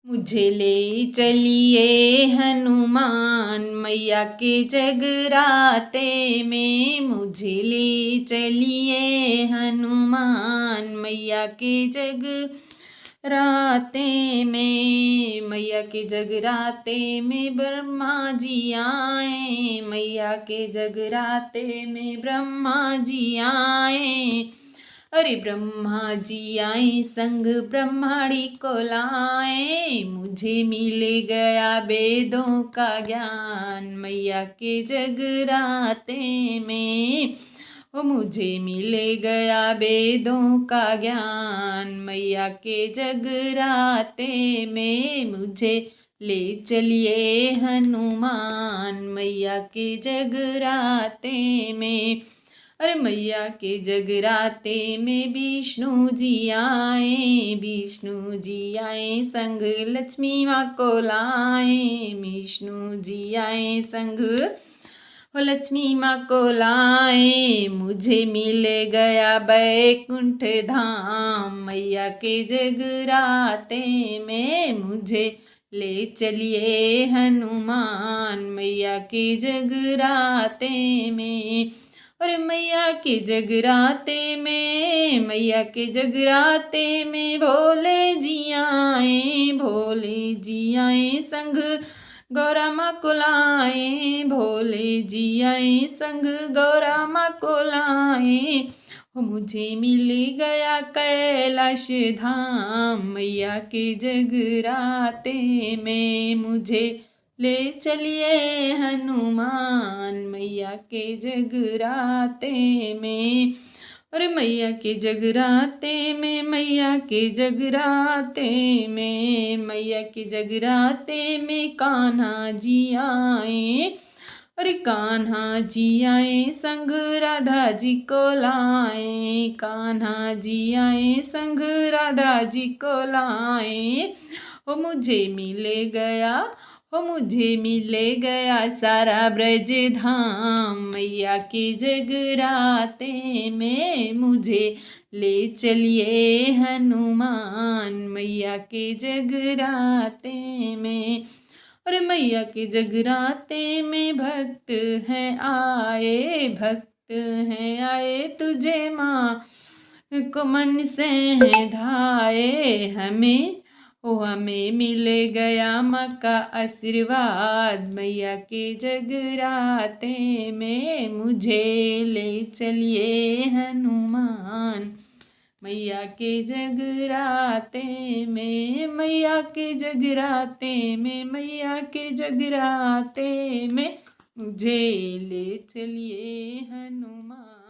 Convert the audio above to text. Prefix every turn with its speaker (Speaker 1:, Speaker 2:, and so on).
Speaker 1: मुझे ले चलिए हनुमान मैया के जगराते में। मुझे ले चलिए हनुमान मैया के जगराते में। मैया के जगराते में ब्रह्मा जी आए। मैया के जगराते में ब्रह्मा जी आए। अरे ब्रह्मा जी आए संग ब्रह्माणी को लाए। मुझे मिल गया वेदों का ज्ञान मैया के जगराते में। ओ मुझे मिल गया वेदों का ज्ञान मैया के जगराते में। मुझे ले चलिए हनुमान मैया के जगराते में। अरे मैया के जगराते में विष्णु जी आए। विष्णु जी आए संग लक्ष्मी माँ को लाए। विष्णु जी आए संग लक्ष्मी माँ को लाए। मुझे मिल गया बैकुंठ धाम मैया के जगराते में। मुझे ले चलिए हनुमान मैया के जगराते में। और मैया के जगराते में मैया के जगराते में भोले जी आए। भोले जी आए संग गौरा माँ को लाए। भोले जी आए संग गौरा माँ को लाए। मुझे मिल गया कैलाश धाम मैया के जगराते में। मुझे ले चलिए हनुमान मैया के जगराते में। और मैया के जगराते में मैया के जगराते में मैया के जगराते में कान्हा जी आए। अरे कान्हा जी आए संग राधा जी को लाए। कान्हा जी आए संग राधा जी को लाए। ओ मुझे मिले गया मुझे मिले गया सारा ब्रज धाम मैया के जगराते में। मुझे ले चलिए हनुमान मैया के जगराते में। और मैया के जगराते में भक्त हैं आए। भक्त हैं आए तुझे माँ को मन से है धाए। हमें मिल गया माँ का आशीर्वाद मैया के जगराते में। मुझे ले चलिए हनुमान मैया के जगराते में। मैया के जगराते में मैया के जगराते में मुझे ले चलिए हनुमान।